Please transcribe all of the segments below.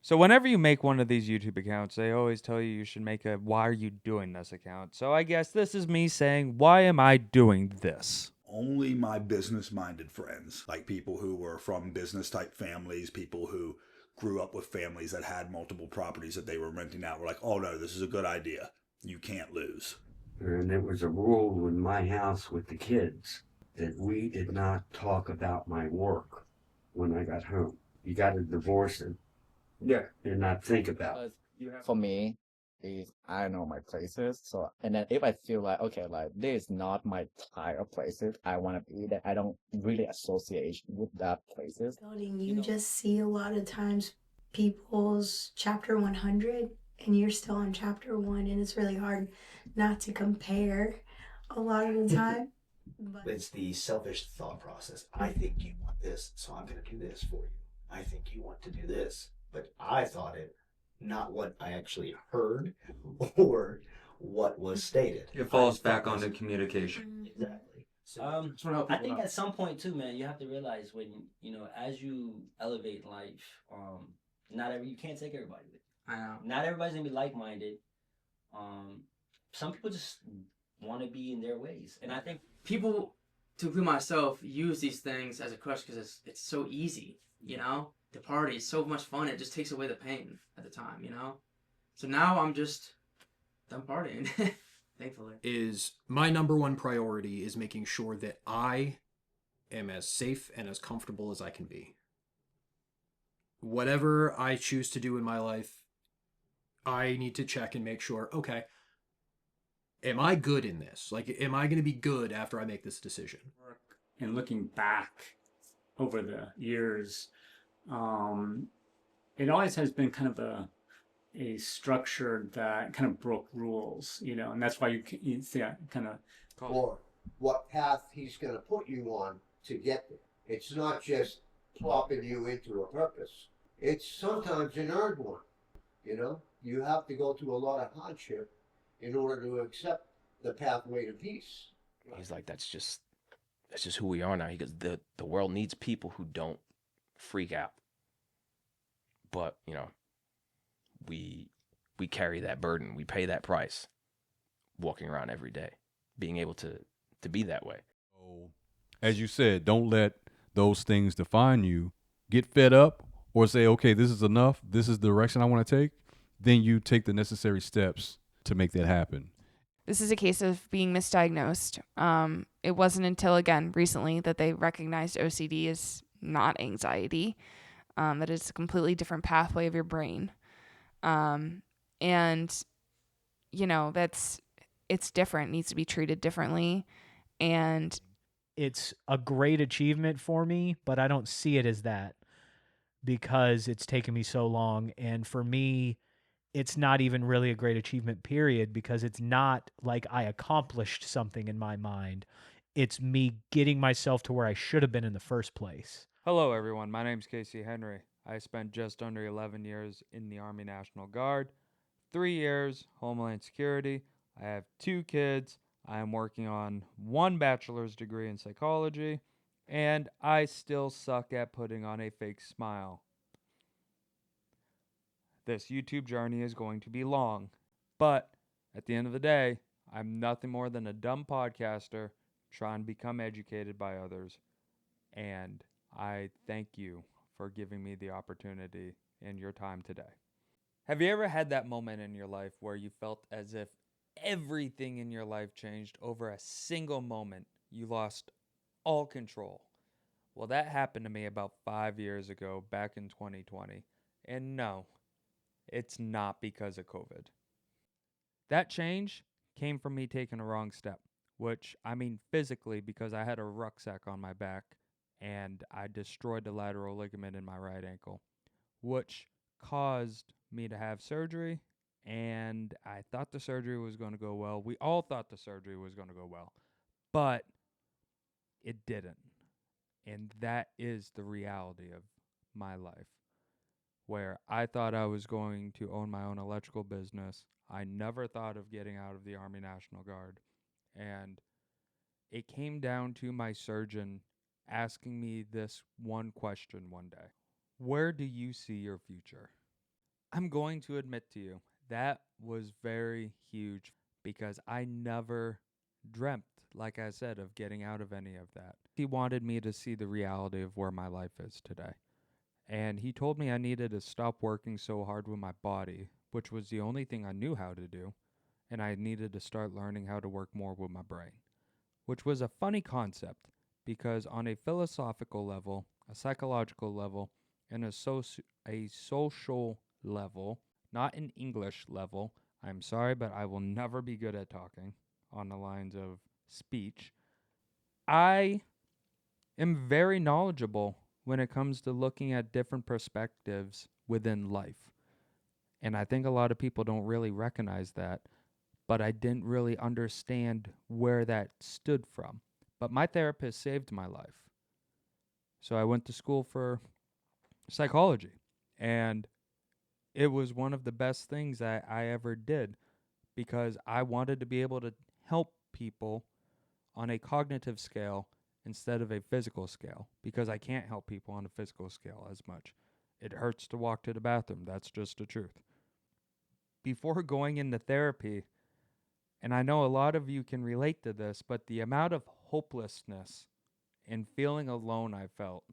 So whenever you make one of these YouTube accounts, they always tell you should make a "why are you doing this" account. So I guess this is me saying, why am I doing this? Only my business minded friends, like people who were from business type families, people who grew up with families that had multiple properties that they were renting out, were like, oh no, this is a good idea. You can't lose. And it was a rule in my house with the kids that we did not talk about my work when I got home. You got to divorce it, yeah, and not think about it. For me, is I know my places. So and then if I feel like okay, like this is not my type of places I want to be, that I don't really associate with that places. Building, you just see a lot of times people's chapter 100 and you're still on chapter 1, and it's really hard not to compare a lot of the time. But It's the selfish thought process. I think you want this, so I'm going to do this for you. I think you want to do this, but I thought it, not what I actually heard or what was stated. It falls I back thought onto this- communication. Exactly. So, I think at some point too, man, you have to realize when as you elevate life, you can't take everybody with you. I know. Not everybody's gonna be like minded. Some people just want to be in their ways, and I think People, to include myself, use these things as a crush because it's so easy, you know? The party is so much fun, it just takes away the pain at the time, you know? So now I'm just done partying, thankfully. Is my number one priority is making sure that I am as safe and as comfortable as I can be. Whatever I choose to do in my life, I need to check and make sure, okay, am I good in this? Like, am I going to be good after I make this decision? And looking back over the years, it always has been kind of a structure that kind of broke rules, and that's why you see that kind of. Or what path he's going to put you on to get there. It's not just plopping you into a purpose. It's sometimes an earned one. You have to go through a lot of hardship in order to accept the pathway to peace. He's like, that's just who we are now. He goes, the world needs people who don't freak out. But, we carry that burden. We pay that price walking around every day, being able to be that way. So, as you said, don't let those things define you. Get fed up or say, okay, this is enough. This is the direction I want to take. Then you take the necessary steps to make that happen. This is a case of being misdiagnosed. It wasn't until, again, recently that they recognized OCD as not anxiety, that it's a completely different pathway of your brain. And, it's different, needs to be treated differently. And it's a great achievement for me, but I don't see it as that because it's taken me so long. And for me, it's not even really a great achievement, period, because it's not like I accomplished something in my mind. It's me getting myself to where I should have been in the first place. Hello, everyone. My name's Casey Henry. I spent just under 11 years in the Army National Guard, 3 years Homeland Security. I have 2 kids. I am working on 1 bachelor's degree in psychology, and I still suck at putting on a fake smile. This YouTube journey is going to be long, but at the end of the day, I'm nothing more than a dumb podcaster trying to become educated by others, and I thank you for giving me the opportunity and your time today. Have you ever had that moment in your life where you felt as if everything in your life changed over a single moment? You lost all control. Well, that happened to me about 5 years ago, back in 2020. And no, it's not because of COVID. That change came from me taking a wrong step, which I mean physically, because I had a rucksack on my back and I destroyed the lateral ligament in my right ankle, which caused me to have surgery. And I thought the surgery was going to go well. We all thought the surgery was going to go well, but it didn't. And that is the reality of my life, where I thought I was going to own my own electrical business. I never thought of getting out of the Army National Guard. And it came down to my surgeon asking me this one question one day: where do you see your future? I'm going to admit to you, that was very huge because I never dreamt, like I said, of getting out of any of that. He wanted me to see the reality of where my life is today. And he told me I needed to stop working so hard with my body, which was the only thing I knew how to do, and I needed to start learning how to work more with my brain, which was a funny concept because on a philosophical level, a psychological level, and a social level, not an English level. I'm sorry, but I will never be good at talking on the lines of speech. I am very knowledgeable when it comes to looking at different perspectives within life. And I think a lot of people don't really recognize that, but I didn't really understand where that stood from. But my therapist saved my life. So I went to school for psychology, and it was one of the best things that I ever did because I wanted to be able to help people on a cognitive scale instead of a physical scale because I can't help people on a physical scale as much. It hurts to walk to the bathroom. That's just the truth. Before going into therapy, and I know a lot of you can relate to this, but the amount of hopelessness and feeling alone I felt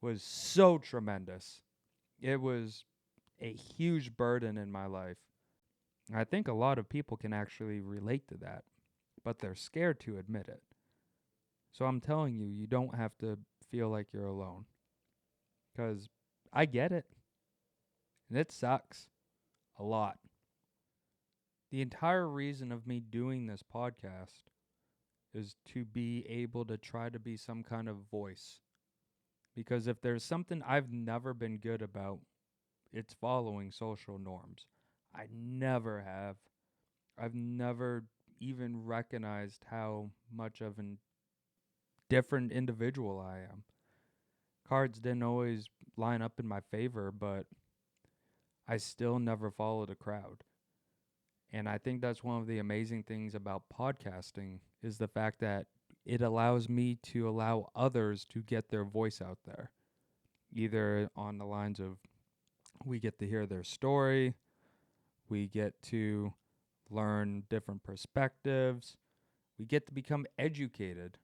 was so tremendous. It was a huge burden in my life. I think a lot of people can actually relate to that, but they're scared to admit it. So I'm telling you, you don't have to feel like you're alone. Because I get it. And it sucks a lot. The entire reason of me doing this podcast is to be able to try to be some kind of voice. Because if there's something I've never been good about, it's following social norms. I never have. I've never even recognized how much of a different individual I am. Cards didn't always line up in my favor, but I still never followed a crowd. And I think that's one of the amazing things about podcasting is the fact that it allows me to allow others to get their voice out there. Either on the lines of we get to hear their story, we get to learn different perspectives, we get to become educated,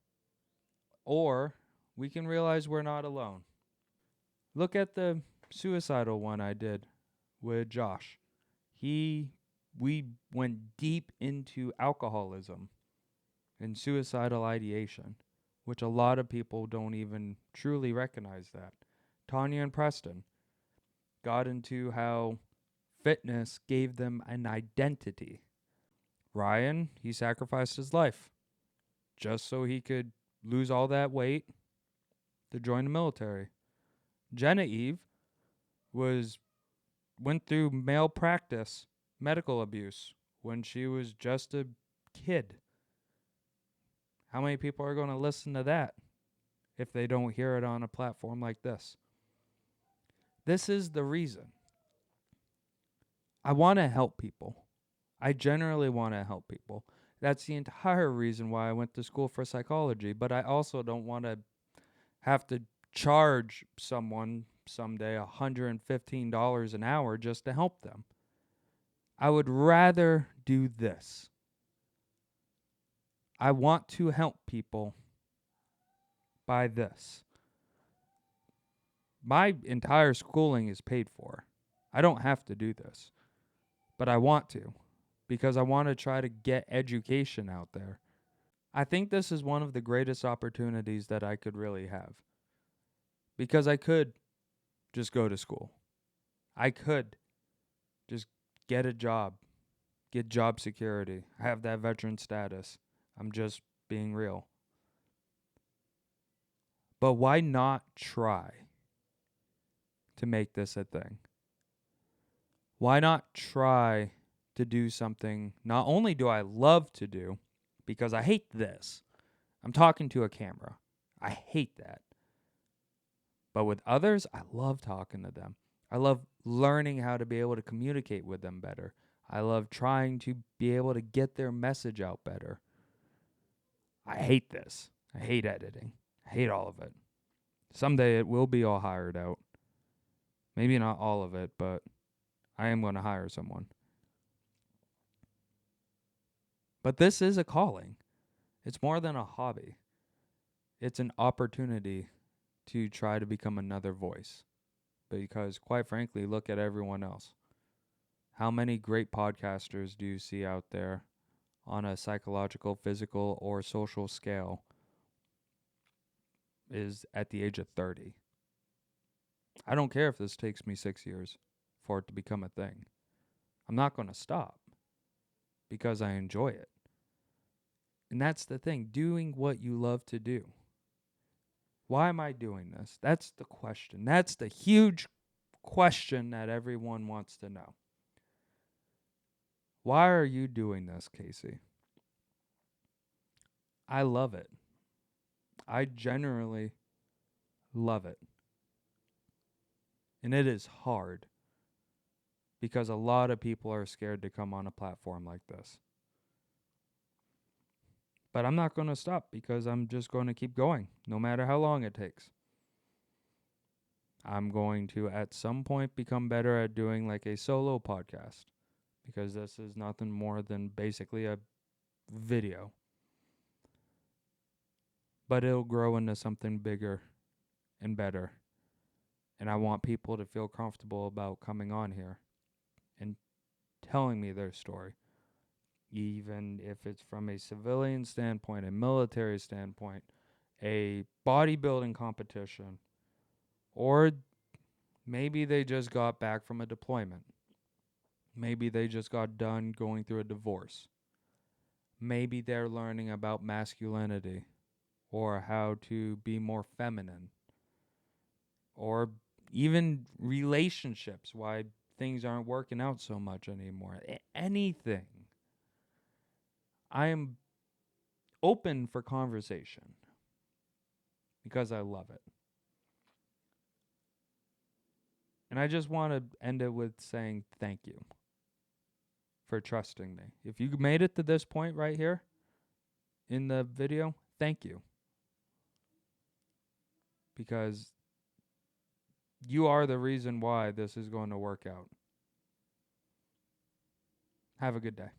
or we can realize we're not alone. Look at the suicidal one I did with Josh. We went deep into alcoholism and suicidal ideation, which a lot of people don't even truly recognize that. Tanya and Preston got into how fitness gave them an identity. Ryan, he sacrificed his life just so he could lose all that weight to join the military. Genevieve went through malpractice, medical abuse when she was just a kid. How many people are going to listen to that if they don't hear it on a platform like this? This is the reason. I want to help people. I generally want to help people. That's the entire reason why I went to school for psychology, but I also don't want to have to charge someone someday $115 an hour just to help them. I would rather do this. I want to help people by this. My entire schooling is paid for. I don't have to do this, but I want to because I want to try to get education out there. I think this is one of the greatest opportunities that I could really have because I could just go to school. I could just get a job, get job security, have that veteran status. I'm just being real. But why not try to make this a thing? Why not try to do something not only do I love to do, because I hate this. I'm talking to a camera. I hate that. But with others, I love talking to them. I love learning how to be able to communicate with them better. I love trying to be able to get their message out better. I hate this. I hate editing. I hate all of it. Someday it will be all hired out. Maybe not all of it, but I am going to hire someone. But this is a calling. It's more than a hobby. It's an opportunity to try to become another voice. Because, quite frankly, look at everyone else. How many great podcasters do you see out there on a psychological, physical, or social scale is at the age of 30? I don't care if this takes me 6 years for it to become a thing. I'm not going to stop because I enjoy it. And that's the thing, doing what you love to do. Why am I doing this? That's the question. That's the huge question that everyone wants to know. Why are you doing this, Casey? I love it. I generally love it. And it is hard because a lot of people are scared to come on a platform like this. But I'm not going to stop because I'm just going to keep going, no matter how long it takes. I'm going to, at some point, become better at doing like a solo podcast because this is nothing more than basically a video. But it'll grow into something bigger and better. And I want people to feel comfortable about coming on here and telling me their story. Even if it's from a civilian standpoint, a military standpoint, a bodybuilding competition, or maybe they just got back from a deployment. Maybe they just got done going through a divorce. Maybe they're learning about masculinity or how to be more feminine. Or even relationships, why things aren't working out so much anymore. Anything. I am open for conversation because I love it. And I just want to end it with saying thank you for trusting me. If you made it to this point right here in the video, thank you. Because you are the reason why this is going to work out. Have a good day.